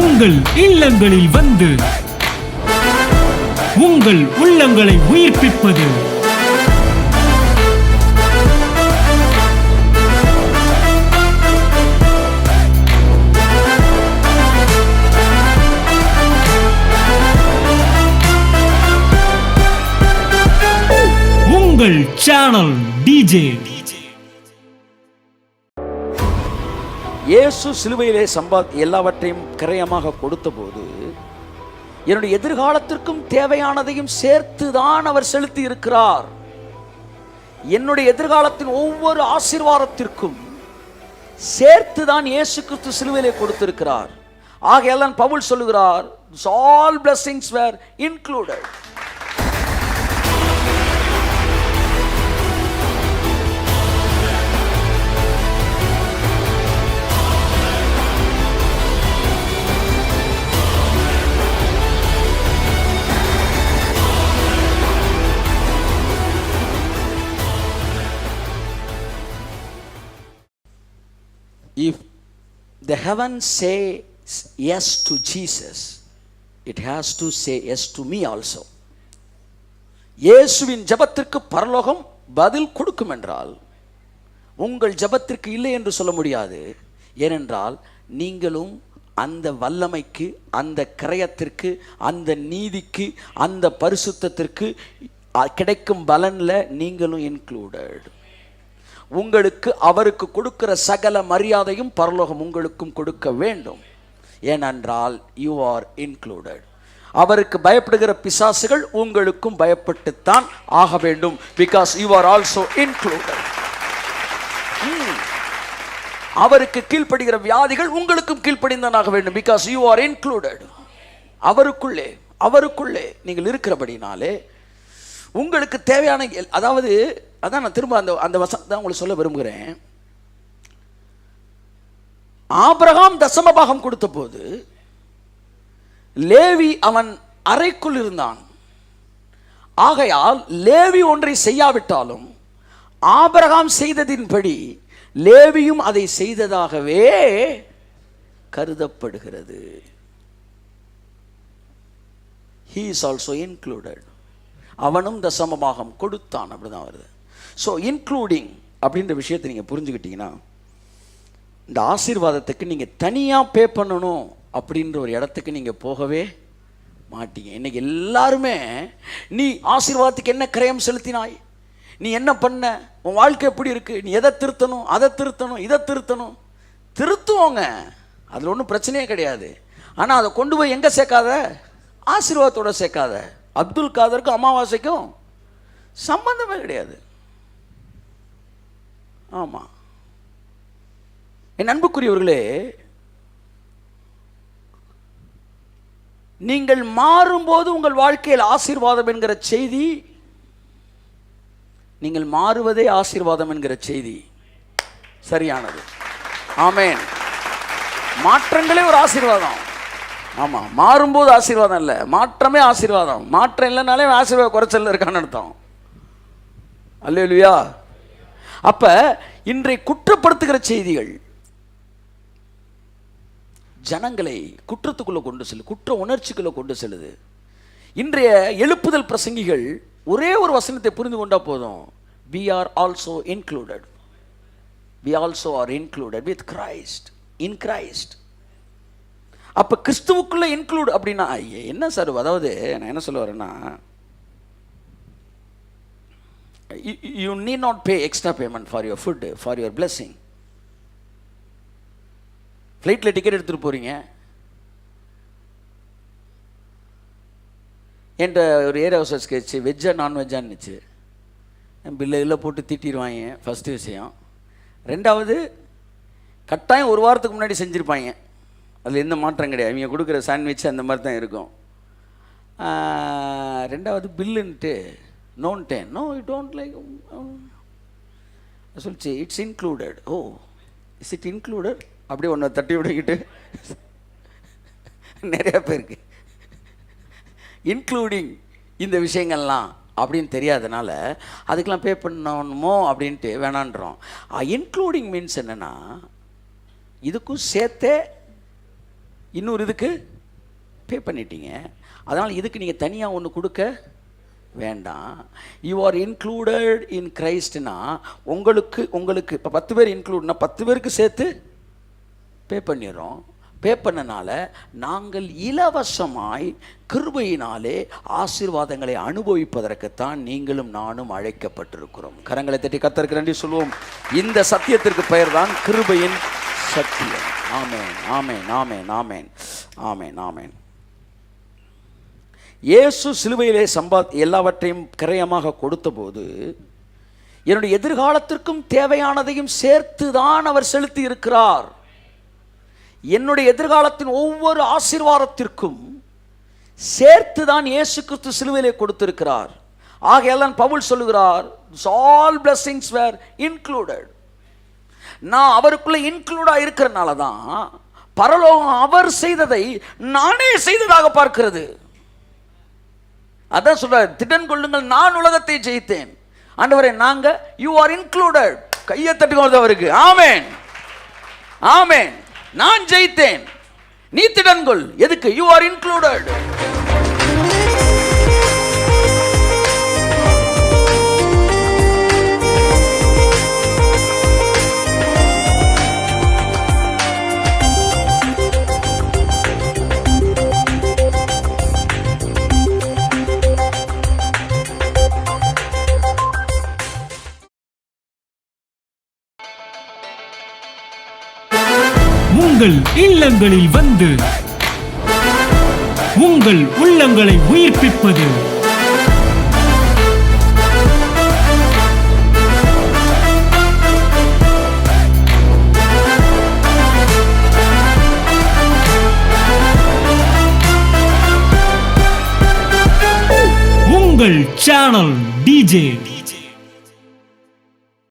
உங்கள் இல்லங்களில் வந்து உங்கள் உள்ளங்களை உயிர்ப்பிப்பது உங்கள் சேனல் டிஜே. இயேசு சிலுவையிலே எல்லாவற்றையும் கிரயமாக கொடுத்த போது என்னுடைய எதிர்காலத்திற்கும் தேவையானதையும் சேர்த்துதான் அவர் செலுத்தி இருக்கிறார். என்னுடைய எதிர்காலத்தின் ஒவ்வொரு ஆசீர்வாதத்திற்கும் சேர்த்துதான் இயேசு கிறிஸ்து சிலுவையிலே கொடுத்திருக்கிறார். ஆகையால் பவுல் சொல்லுகிறார், all blessings were included. If the heaven says yes to Jesus, it has to say yes to me also. இயேசுவின் ஜெபத்திற்கு பரலோகம் பதில் கொடுக்கும் என்றால் உங்கள் ஜெபத்திற்கு இல்லை என்று சொல்ல முடியாது. ஏனென்றால் நீங்களும் அந்த வல்லமைக்கு, அந்த கிரயத்திற்கு, அந்த நீதிக்கு, அந்த பரிசுத்தத்திற்கு கிடைக்கும் பலன்ல நீங்களும் இன்க்ளூடட். உங்களுக்கு அவருக்கு கொடுக்கிற சகல மரியாதையும் பரலோகம் உங்களுக்கும் கொடுக்க வேண்டும். ஏனென்றால் யூ ஆர் இன்க்ளூடட். அவருக்கு பயப்படுகிற பிசாசுகள் உங்களுக்கும் பயப்பட்டுத்தான் ஆக வேண்டும். Because you are also included. அவருக்கு கீழ்ப்படுகிற வியாதிகள் உங்களுக்கும் கீழ்ப்படிந்தான் ஆக வேண்டும். Because you are included. அவருக்குள்ளே நீங்கள் இருக்கிறபடினாலே உங்களுக்கு தேவையான, அதாவது அதான் நான் திரும்ப அந்த வசனம் தான் உங்களுக்கு சொல்ல விரும்புகிறேன். ஆபிரகாம் தசமபாகம் கொடுத்த போது லேவி அவன் அறைக்குள் இருந்தான். ஆகையால் லேவி ஒன்றை செய்யாவிட்டாலும் ஆபிரகாம் செய்ததின்படி லேவியும் அதை செய்ததாகவே கருதப்படுகிறது. He is also included. அவனும் தசமபாகம் கொடுத்தான். அப்படிதான் வருது. ஸோ இன்க்ளூடிங் அப்படின்ற விஷயத்தை நீங்கள் புரிஞ்சுக்கிட்டீங்கன்னா இந்த ஆசீர்வாதத்துக்கு நீங்கள் தனியாக பே பண்ணணும் அப்படின்ற ஒரு இடத்துக்கு நீங்கள் போகவே மாட்டீங்க. இன்னைக்கு எல்லாருமே நீ ஆசீர்வாதத்துக்கு என்ன கிரயம் செலுத்தினாய், நீ என்ன பண்ண, உன் வாழ்க்கை எப்படி இருக்கு, நீ எதை திருத்தணும், அதை திருத்தணும், இதை திருத்தணும். திருத்துவோங்க, அதில் ஒன்றும் பிரச்சனையே கிடையாது. ஆனால் அதை கொண்டு போய் எங்கே சேர்க்காத, ஆசீர்வாதத்தோட சேர்க்காத. அப்துல் காதருக்கும் அமாவாசைக்கும் சம்பந்தமே கிடையாது. ஆமாம், என் அன்புக்குரியவர்களே, நீங்கள் மாறும்போது உங்கள் வாழ்க்கையில் ஆசீர்வாதம் என்கிற செய்தி, நீங்கள் மாறுவதே ஆசீர்வாதம் என்கிற செய்தி சரியானது. ஆமென். மாற்றங்களே ஒரு ஆசீர்வாதம். ஆமாம், மாறும்போது ஆசீர்வாதம் இல்லை, மாற்றமே ஆசீர்வாதம். மாற்றம் இல்லைனாலே ஆசீர்வாத குறைச்சல் இருக்கான்னு அர்த்தம். அல்லேலூயா. அப்ப இன்றைய குற்றப்படுத்துகிற செய்திகள் ஜனங்களை குற்றத்துக்குள்ள கொண்டு செல்லுது, குற்ற உணர்ச்சிக்குள்ள கொண்டு செல்லுது. இன்றைய எழுப்புதல் பிரசங்கிகள் ஒரே ஒரு வசனத்தை புரிந்து கொண்டா போதும். we are also included. we also are included with Christ, in Christ. அப்ப கிறிஸ்துவுக்குள்ள இன்க்ளூட் அப்படின்னா என்ன சார்? அதாவது நான் என்ன சொல்ல வரேன்னா, you need not pay extra payment for your food, for your blessing. ஃப்ளைட்டில் டிக்கெட் எடுத்துகிட்டு போகிறீங்க, என்கிட்ட ஒரு ஏர் ஹவுசர்ஸ் கேச்சு வெஜ்ஜா நான்வெஜ்ஜான்னுச்சு. பில்லில் போட்டு திட்டிடுவாங்க. ஃபஸ்ட்டு விஷயம். ரெண்டாவது, கட்டாயம் ஒரு வாரத்துக்கு முன்னாடி செஞ்சுருப்பாங்க, அதில் எந்த மாற்றம் கிடையாது. இவங்க கொடுக்குற சாண்ட்விச் அந்த மாதிரி தான் இருக்கும். ரெண்டாவது பில்லுன்ட்டு நோன்ட்டேன். நோ யூ டோன்ட் லைக் சொல்லிச்சு, it's included. Oh, is it included? அப்படியே ஒன்று தட்டி விட்டுக்கிட்டு நிறையா பேருக்கு இன்க்ளூடிங் இந்த விஷயங்கள்லாம் அப்படின்னு தெரியாதனால அதுக்கெலாம் பே பண்ணணுமோ அப்படின்ட்டு வேணான்றோம். இன்க்ளூடிங் மீன்ஸ் என்னென்னா, இதுக்கும் சேர்த்தே இன்னொரு இதுக்கு பே பண்ணிட்டீங்க. அதனால் இதுக்கு நீங்கள் தனியாக ஒன்று கொடுக்க வேண்டாம். யூ ஆர் இன்க்ளூடட் இன் கிரைஸ்ட்னா உங்களுக்கு இப்போ 10 பேர் இன்க்ளூட்னா 10 பேருக்கு சேர்த்து பே பண்ணிடுறோம். பே பண்ணனால நாங்கள் இலவசமாய் கிருபையினாலே ஆசீர்வாதங்களை அனுபவிப்பதற்குத்தான் நீங்களும் நானும் அழைக்கப்பட்டிருக்கிறோம். கரங்களை தட்டி கர்த்தருக்கு நன்றி சொல்வோம். இந்த சத்தியத்திற்கு பெயர் தான் கிருபையின் சத்தியம். ஆமென், ஆமென், ஆமென், ஆமென், ஆமென், ஆமென். இயேசு சிலுவையிலே எல்லாவற்றையும் கிரயமாக கொடுத்தபோது என்னுடைய எதிர்காலத்திற்கும் தேவையானதையும் சேர்த்து தான் அவர் செலுத்தி இருக்கிறார். என்னுடைய எதிர்காலத்தின் ஒவ்வொரு ஆசீர்வாதத்திற்கும் சேர்த்து தான் இயேசு கிறிஸ்து சிலுவையிலே கொடுத்திருக்கிறார். ஆகையால் பவுல் சொல்லுகிறார், all blessings were included. நான் அவருக்குள்ள இன்க்ளூடா இருக்கிறனால தான் பரலோகம் அவர் செய்ததை நானே செய்ததாக பார்க்கிறது. அதான் சொல்றார், திடன் கொள்ளுங்கள், நான் உலகத்தை ஜெயித்தேன். ஆண்டவரே, நாங்க யூ ஆர் இன்க்ளூடட். கையை தட்டுகிறது அவருக்கு. ஆமென், ஆமென். நான் ஜெயித்தேன், நீ திடன் கொள். எதுக்கு? You are included. உங்கள் இல்லங்களில் வந்து உங்கள் உள்ளங்களை உயிர்ப்பிப்பது உங்கள் சேனல் டிஜே.